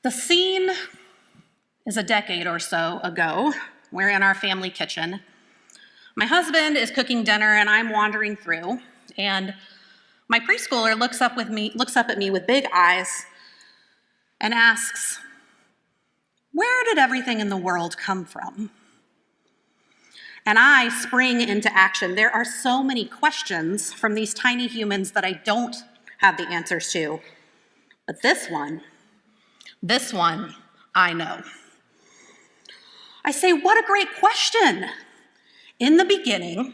The scene is a decade or so ago. We're in our family kitchen. My husband is cooking dinner and I'm wandering through, and my preschooler looks up at me with big eyes and asks, "Where did everything in the world come from?" And I spring into action. There are so many questions from these tiny humans that I don't have the answers to. But this one, I know. I say, what a great question. In the beginning,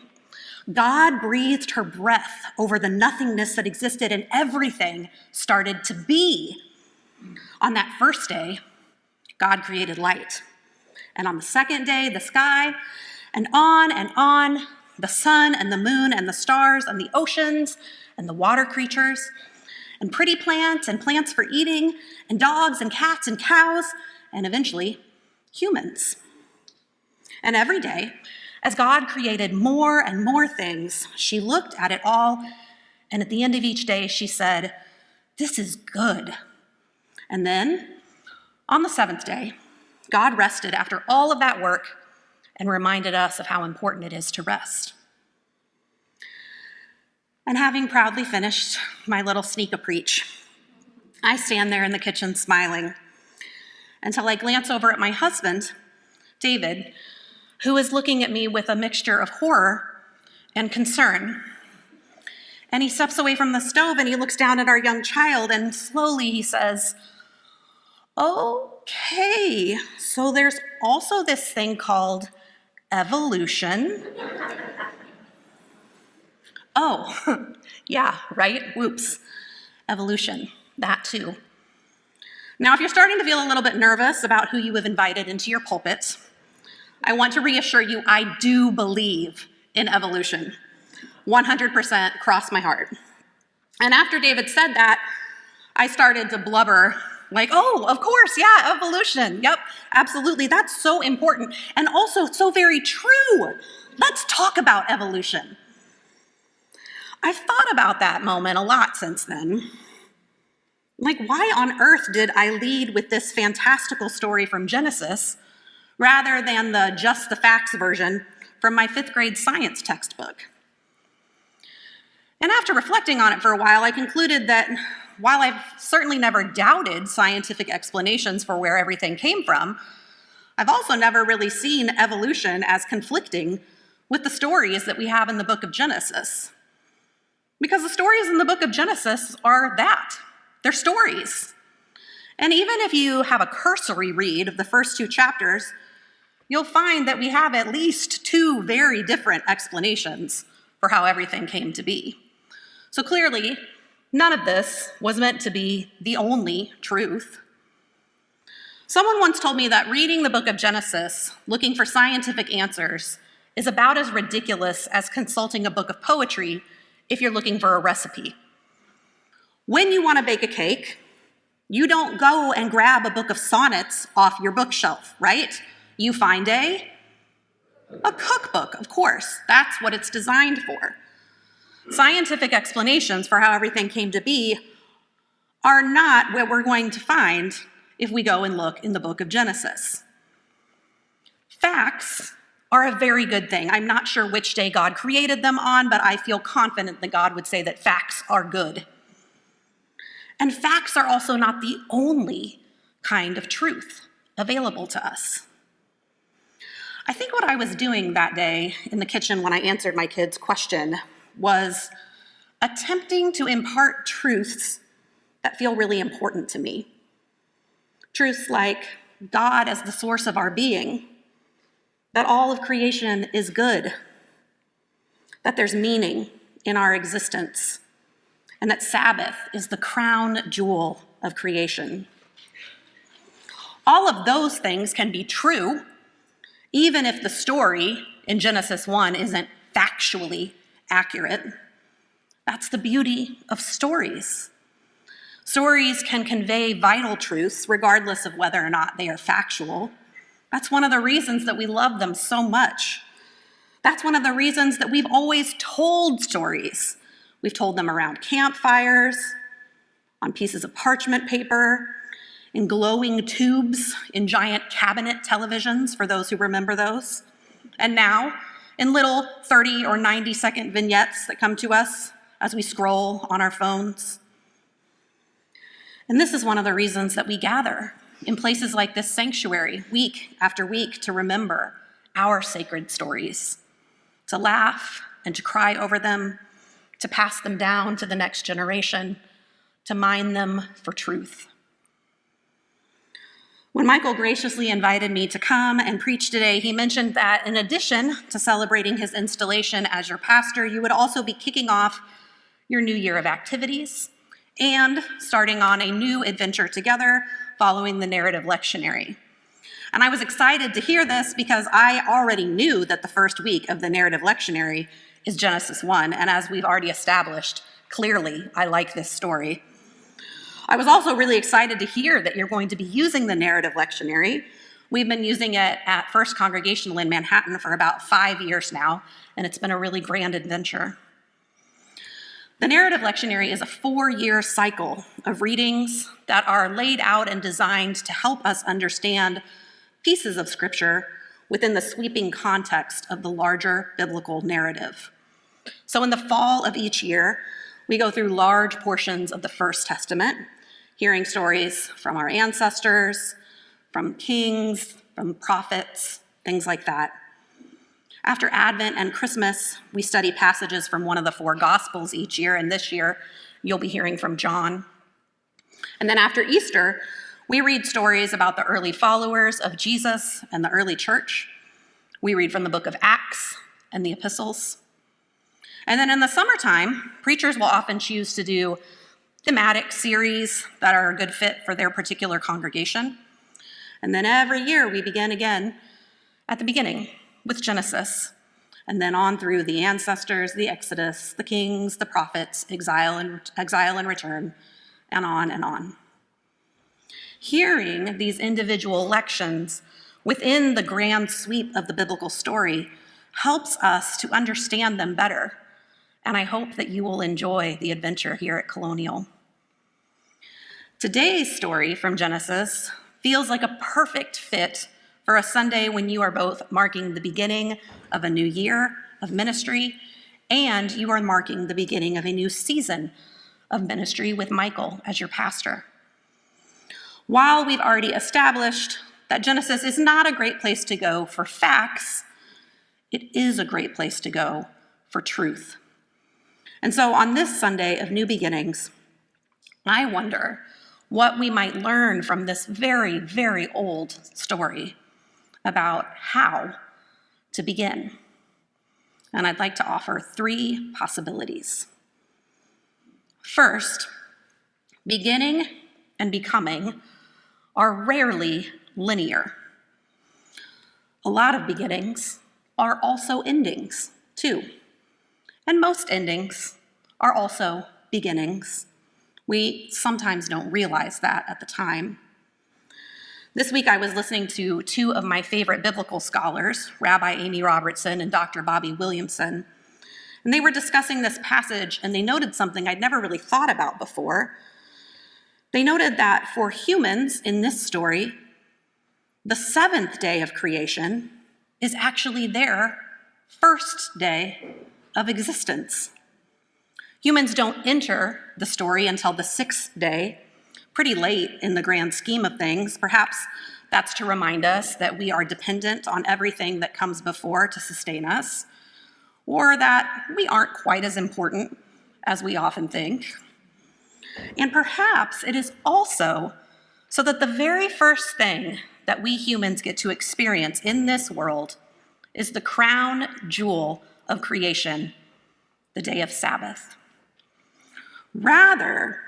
God breathed her breath over the nothingness that existed, and everything started to be. On that first day, God created light. And on the second day, the sky, and on, the sun and the moon and the stars and the oceans and the water creatures, and pretty plants and plants for eating, and dogs and cats and cows, and eventually humans. And every day, as God created more and more things, she looked at it all, and at the end of each day, she said, "This is good." And then, on the seventh day, God rested after all of that work and reminded us of how important it is to rest. And having proudly finished my little sneak-a-preach, I stand there in the kitchen smiling until I glance over at my husband, David, who is looking at me with a mixture of horror and concern. And he steps away from the stove and he looks down at our young child, and slowly he says, "Okay, so there's also this thing called evolution." Oh, yeah, right? Whoops. Evolution, that too. Now, if you're starting to feel a little bit nervous about who you have invited into your pulpit, I want to reassure you, I do believe in evolution. 100% cross my heart. And after David said that, I started to blubber like, "Oh, of course, yeah, evolution. Yep, absolutely. That's so important and also so very true. Let's talk about evolution." I've thought about that moment a lot since then. Like, why on earth did I lead with this fantastical story from Genesis rather than the just the facts version from my 5th grade science textbook? And after reflecting on it for a while, I concluded that while I've certainly never doubted scientific explanations for where everything came from, I've also never really seen evolution as conflicting with the stories that we have in the book of Genesis. Because the stories in the book of Genesis are that. They're stories. And even if you have a cursory read of the first 2 chapters, you'll find that we have at least 2 very different explanations for how everything came to be. So clearly, none of this was meant to be the only truth. Someone once told me that reading the book of Genesis, looking for scientific answers, is about as ridiculous as consulting a book of poetry if you're looking for a recipe. When you want to bake a cake, you don't go and grab a book of sonnets off your bookshelf, right? You find a cookbook, of course. That's what it's designed for. Scientific explanations for how everything came to be are not what we're going to find if we go and look in the book of Genesis. Facts are a very good thing. I'm not sure which day God created them on, but I feel confident that God would say that facts are good. And facts are also not the only kind of truth available to us. I think what I was doing that day in the kitchen when I answered my kids' question was attempting to impart truths that feel really important to me. Truths like God as the source of our being, that all of creation is good, that there's meaning in our existence, and that Sabbath is the crown jewel of creation. All of those things can be true, even if the story in Genesis 1 isn't factually accurate. That's the beauty of stories. Stories can convey vital truths regardless of whether or not they are factual. That's one of the reasons that we love them so much. That's one of the reasons that we've always told stories. We've told them around campfires, on pieces of parchment paper, in glowing tubes, in giant cabinet televisions, for those who remember those. And now, in little 30 or 90-second vignettes that come to us as we scroll on our phones. And this is one of the reasons that we gather in places like this sanctuary, week after week, to remember our sacred stories, to laugh and to cry over them, to pass them down to the next generation, to mine them for truth. When Michael graciously invited me to come and preach today, he mentioned that in addition to celebrating his installation as your pastor, you would also be kicking off your new year of activities and starting on a new adventure together following the narrative lectionary. And I was excited to hear this because I already knew that the first week of the narrative lectionary is Genesis 1, and as we've already established, clearly I like this story. I was also really excited to hear that you're going to be using the narrative lectionary. We've been using it at First Congregational in Manhattan for about 5 years now, and it's been a really grand adventure. The narrative lectionary is a 4-year cycle of readings that are laid out and designed to help us understand pieces of Scripture within the sweeping context of the larger biblical narrative. So in the fall of each year, we go through large portions of the First Testament, hearing stories from our ancestors, from kings, from prophets, things like that. After Advent and Christmas, we study passages from one of the 4 Gospels each year, and this year you'll be hearing from John. And then after Easter, we read stories about the early followers of Jesus and the early church. We read from the book of Acts and the epistles. And then in the summertime, preachers will often choose to do thematic series that are a good fit for their particular congregation. And then every year we begin again at the beginning with Genesis, and then on through the ancestors, the Exodus, the kings, the prophets, exile and return, and on and on. Hearing these individual lections within the grand sweep of the biblical story helps us to understand them better, and I hope that you will enjoy the adventure here at Colonial. Today's story from Genesis feels like a perfect fit for a Sunday when you are both marking the beginning of a new year of ministry and you are marking the beginning of a new season of ministry with Michael as your pastor. While we've already established that Genesis is not a great place to go for facts, it is a great place to go for truth. And so on this Sunday of New Beginnings, I wonder what we might learn from this very, very old story about how to begin. And I'd like to offer 3 possibilities. First, beginning and becoming are rarely linear. A lot of beginnings are also endings, too. And most endings are also beginnings. We sometimes don't realize that at the time. This week I was listening to 2 of my favorite biblical scholars, Rabbi Amy Robertson and Dr. Bobby Williamson, and they were discussing this passage, and they noted something I'd never really thought about before. They noted that for humans in this story, the 7th day of creation is actually their first day of existence. Humans don't enter the story until the 6th day, pretty late in the grand scheme of things. Perhaps that's to remind us that we are dependent on everything that comes before to sustain us, or that we aren't quite as important as we often think. And perhaps it is also so that the very first thing that we humans get to experience in this world is the crown jewel of creation, the day of Sabbath. Rather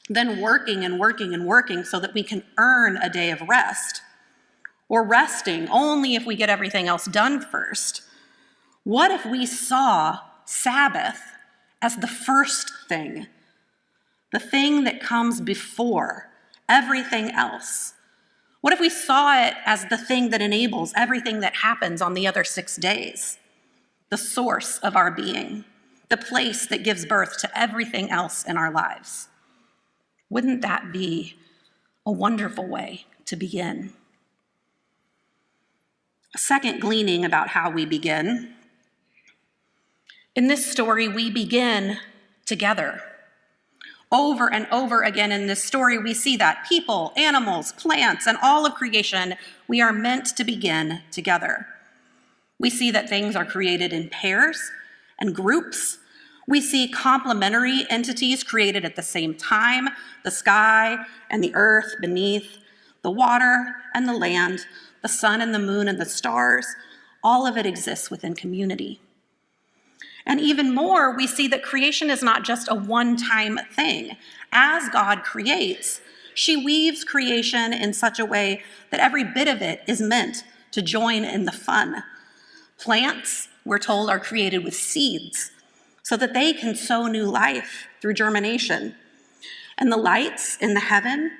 than working and working and working so that we can earn a day of rest, or resting only if we get everything else done first, what if we saw Sabbath as the first thing, the thing that comes before everything else? What if we saw it as the thing that enables everything that happens on the other 6 days, the source of our being, the place that gives birth to everything else in our lives? Wouldn't that be a wonderful way to begin. A second gleaning about how we begin. In this story, we begin together. Over and over again in this story, we see that people, animals, plants, and all of creation, we are meant to begin together. We see that things are created in pairs and groups. We see complementary entities created at the same time, the sky and the earth beneath, the water and the land, the sun and the moon and the stars. All of it exists within community. And even more, we see that creation is not just a one-time thing. As God creates, she weaves creation in such a way that every bit of it is meant to join in the fun. Plants, we're told, are created with seeds so that they can sow new life through germination. And the lights in the heaven,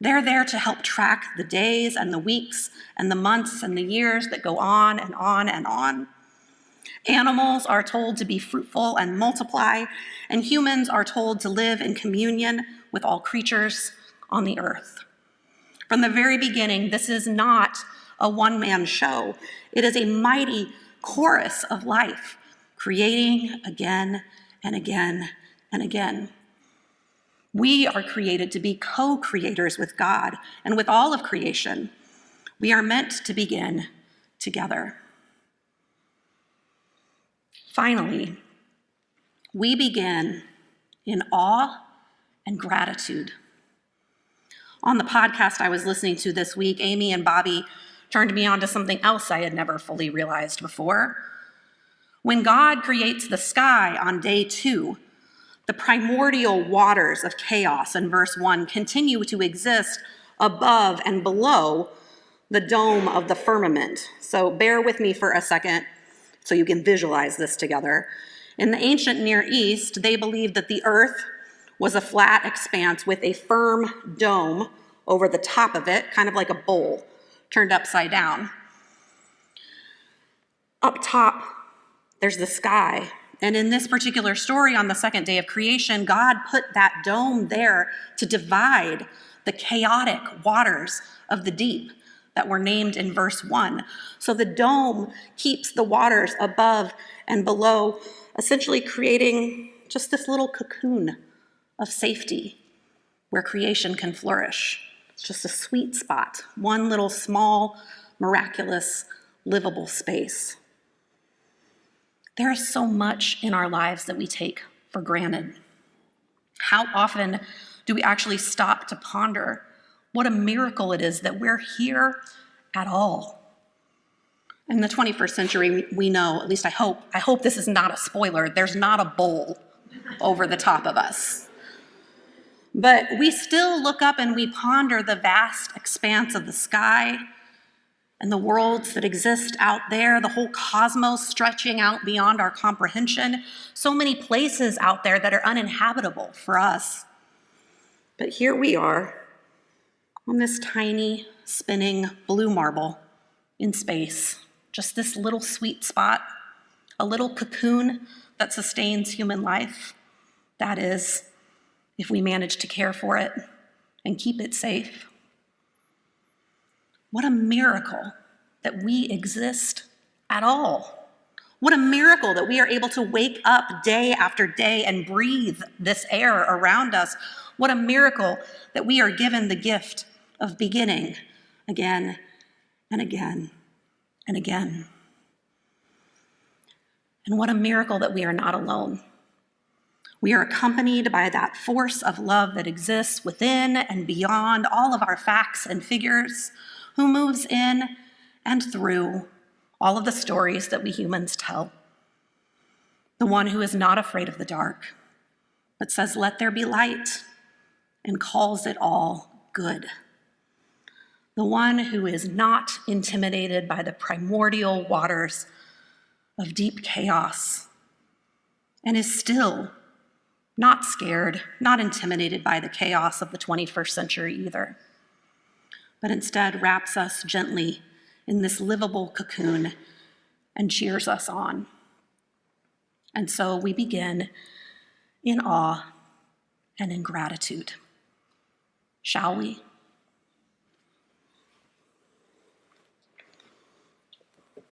they're there to help track the days and the weeks and the months and the years that go on and on and on. Animals are told to be fruitful and multiply, and humans are told to live in communion with all creatures on the earth. From the very beginning, this is not a one-man show. It is a mighty chorus of life, creating again and again and again. We are created to be co-creators with God and with all of creation. We are meant to begin together. Finally, we begin in awe and gratitude. On the podcast I was listening to this week, Amy and Bobby turned me on to something else I had never fully realized before. When God creates the sky on day 2, the primordial waters of chaos in verse 1 continue to exist above and below the dome of the firmament. So bear with me for a second so you can visualize this together. In the ancient Near East, they believed that the earth was a flat expanse with a firm dome over the top of it, kind of like a bowl turned upside down. Up top, there's the sky. And in this particular story, on the second day of creation, God put that dome there to divide the chaotic waters of the deep that were named in verse 1. So the dome keeps the waters above and below, essentially creating just this little cocoon of safety where creation can flourish. It's just a sweet spot, one little small, miraculous, livable space. There is so much in our lives that we take for granted. How often do we actually stop to ponder what a miracle it is that we're here at all? In the 21st century, we know, at least I hope this is not a spoiler, there's not a bowl over the top of us. But we still look up and we ponder the vast expanse of the sky and the worlds that exist out there, the whole cosmos stretching out beyond our comprehension. So many places out there that are uninhabitable for us. But here we are on this tiny, spinning blue marble in space. Just this little sweet spot, a little cocoon that sustains human life. That is, if we manage to care for it and keep it safe. What a miracle that we exist at all. What a miracle that we are able to wake up day after day and breathe this air around us. What a miracle that we are given the gift of beginning again and again and again. And what a miracle that we are not alone. We are accompanied by that force of love that exists within and beyond all of our facts and figures, who moves in and through all of the stories that we humans tell. The one who is not afraid of the dark, but says, "Let there be light," and calls it all good. The one who is not intimidated by the primordial waters of deep chaos, and is still not scared, not intimidated by the chaos of the 21st century either, but instead wraps us gently in this livable cocoon and cheers us on. And so we begin in awe and in gratitude. Shall we?